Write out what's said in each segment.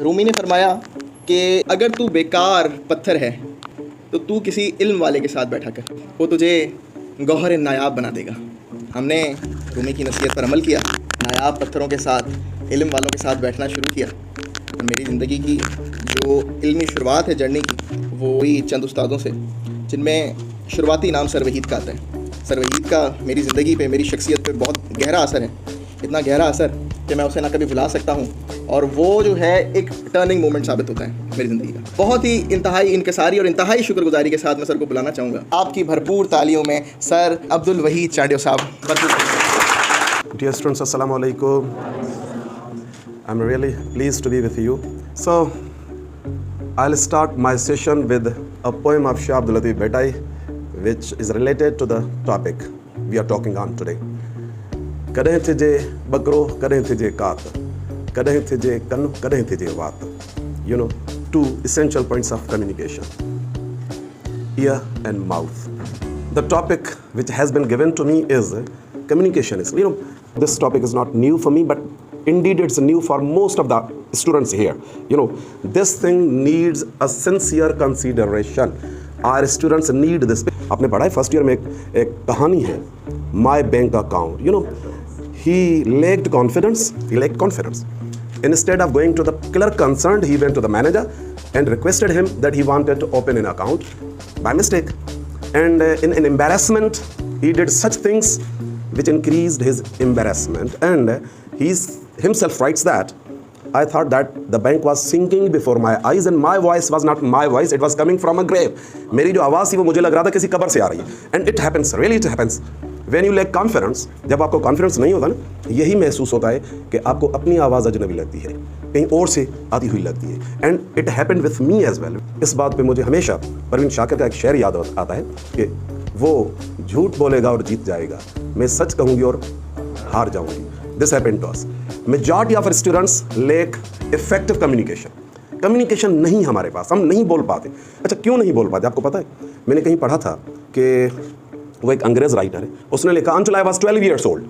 रूमी ने फरमाया कि अगर तू बेकार पत्थर है तो तू किसी इल्म वाले के साथ बैठा कर, वो तुझे गौहर नायाब बना देगा। हमने रूमी की नसीहत पर अमल किया, नायाब पत्थरों के साथ, इल्म वालों के साथ बैठना शुरू किया। और मेरी ज़िंदगी की जो इल्मी शुरुआत है जर्नी की, वो वही चंद उस्तादों से, जिनमें शुरुआती नाम सर वहीद का आता है। सर वहीद का मेरी ज़िंदगी पे, मेरी शख्सियत पे बहुत गहरा असर है, इतना गहरा असर कि मैं उसे ना कभी भुला सकता हूँ। और वो जो है एक टर्निंग मोमेंट साबित होता है मेरी ज़िंदगी का। बहुत ही इंतहाई इनकसारी और इंतहाई शुक्रगुजारी के साथ मैं सर को बुलाना चाहूँगा आपकी भरपूर तालियों में सर अब्दुल वहीद चांडियो साहब। Dear students, Assalamu alaikum. I'm really pleased to be with you. So, I'll start my session with a poem of Shah Abdul Latif Bhetai, which is related to the topic we are talking on today. कदें थिजे बकरो, कदें थिजे कात, कदें थिजे कन, कदें थिजे वात. You know, two essential points of communication: ear and mouth. The topic which has been given to me is communication. You know, this topic is not new for me, but indeed it's new for most of the students here. You know, this thing needs a sincere consideration. Our students need this. आपने पढ़ा है first year में एक कहानी है, My Bank Account. You know, he lacked confidence. Instead of going to the clerk concerned, he went to the manager and requested him that he wanted to open an account by mistake. And in embarrassment, he did such things which increased his embarrassment. And he himself writes that, I thought that the bank was sinking before my eyes and my voice was not my voice, it was coming from a grave. मेरी जो आवाज़ थी वो मुझे लग रहा था किसी कब्र से आ रही है. And it happens, really it happens. When you lack confidence, जब आपको कॉन्फिडेंस नहीं होता ना, यही महसूस होता है कि आपको अपनी आवाज़ अजनबी लगती है, कहीं और से आती हुई लगती है. And it happened with me as well. इस बात पे मुझे हमेशा परवीन शाकिर का एक शेर याद आता है कि वो झूठ बोलेगा और जीत जाएगा, मैं सच कहूँगी और हार जाऊँगी. This happened to us. Majority of students lack effective communication. Communication नहीं हमारे पास, हम नहीं बोल पाते. अच्छा, क्यों नहीं बोल पाते आपको पता है? मैंने कहीं पढ़ा था कि वो एक अंग्रेज राइटर है, उसने लिखा until I was 12 years old.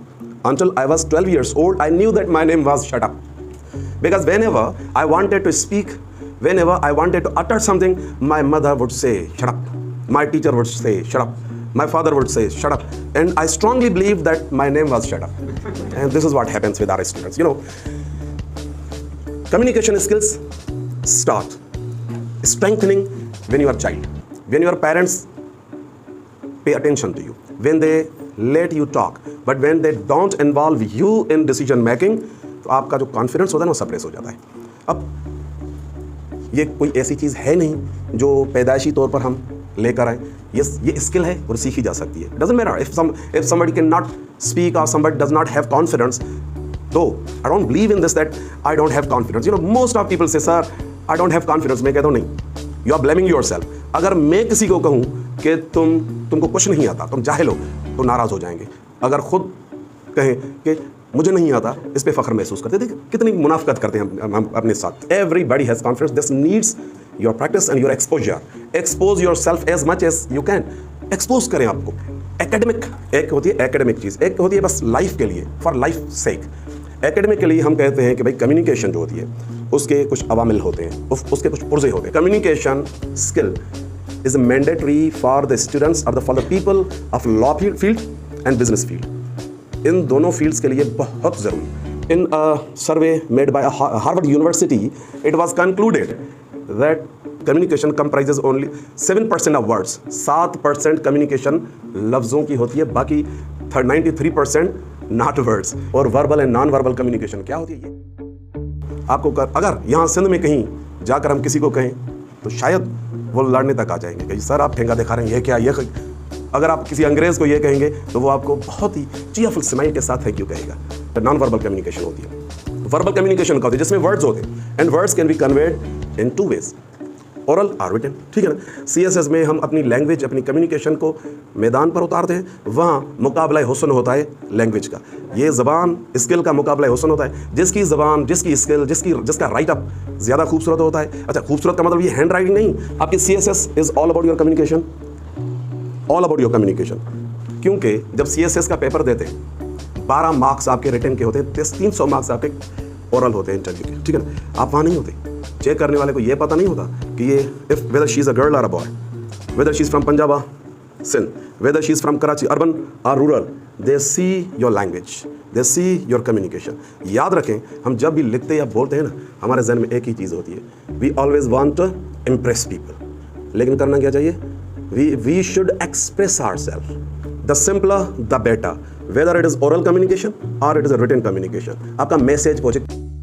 Until I was 12 years old, I knew that my name was shut up. Because whenever I wanted to speak, whenever I wanted to utter something, my mother would say, shut up. My teacher would say, shut up. My father would say, shut up. And I strongly believe that my name was shut up. And this is what happens with our students. You know, communication skills start strengthening when you are a child. When your parents pay attention to you, when they let you talk, but when they don't involve you in decision making, तो आपका जो confidence होता है ना वो suppress हो जाता है. अब ये कोई ऐसी चीज़ है नहीं जो पैदाइशी तौर पर हम लेकर आए. ये स्किल है और सीखी जा सकती है. Doesn't matter if somebody cannot speak or somebody does not have confidence. Though I don't believe in this that I don't have confidence. You know, most of people say, sir, I don't have confidence. मैं कहता हूँ नहीं, you are blaming yourself. अगर मैं किसी को कहूँ कि तुमको कुछ नहीं आता, तुम जाहिल हो, तो नाराज़ हो जाएंगे. अगर खुद कहें कि मुझे नहीं आता, इस पे फ़ख्र महसूस करते. देखिए कितनी मुनाफकत करते हैं हम अपने साथ. Everybody has confidence. This needs your practice and your exposure. Expose your self as much as you can. Expose करें आपको. एकेडमिक एक होती है एकेडमिक चीज़, एक होती है बस लाइफ के लिए, फॉर लाइफ सेक. एकेडमिक के लिए हम कहते हैं कि भाई कम्युनिकेशन जो होती है उसके कुछ अवामिल होते हैं, उसके कुछ पुर्जे होते हैं. Communication skill is mandatory for the students or for the people of law field and business field. इन दोनों fields के लिए बहुत ज़रूरी. In a survey made by Harvard University, it was concluded that communication comprises only 7% of words. 7% communication लफ्ज़ों की होती है, बाकी 93% not words. और verbal and non-verbal communication क्या होती है ये आपको अगर यहाँ सिंध में कहीं जाकर हम किसी को कहें तो शायद वो लड़ने तक आ जाएंगे कि सर आप ठेंगा दिखा रहे हैं, ये क्या, ये. अगर आप किसी अंग्रेज़ को ये कहेंगे तो वो आपको बहुत ही चीयरफुल स्माइल के साथ थैंक यू कहेगा. तो नॉन वर्बल कम्युनिकेशन होती है. वर्बल कम्युनिकेशन का होती है जिसमें वर्ड्स होते हैं, and words can be conveyed in 2 ways, oral और रिटन. ठीक है ना. CSS में हम अपनी लैंग्वेज, अपनी कम्युनिकेशन को मैदान पर उतारते हैं. वहाँ मुकाबला हुस्न होता है लैंग्वेज का. ये ज़बान स्किल का मुकाबला हुस्न होता है. जिसकी ज़बान, जिसकी स्किल, जिसका राइट अप ज़्यादा खूबसूरत होता है. अच्छा, खूबसूरत का मतलब ये हैंड राइटिंग नहीं. आपकी CSS is all about your communication, all about your communication. क्योंकि जब CSS का पेपर देते हैं 12 मार्क्स आपके रिटन के होते हैं, 300 मार्क्स आपके ओरल होते हैं इंटरव्यू के. ठीक है ना. आप वहाँ नहीं होते. चेक करने वाले को ये पता नहीं होता कि ये if whether she is a girl और a boy, whether she is from Punjab और Sindh, whether she is from Karachi urban और rural, they see your language, they see your communication. याद रखें, हम जब भी लिखते या बोलते हैं ना, हमारे जहन में एक ही चीज़ होती है, we always want to impress people. लेकिन करना क्या चाहिए? We should express ourself. The simpler the better, whether it is oral communication और it is a written communication. आपका मैसेज पहुंचे।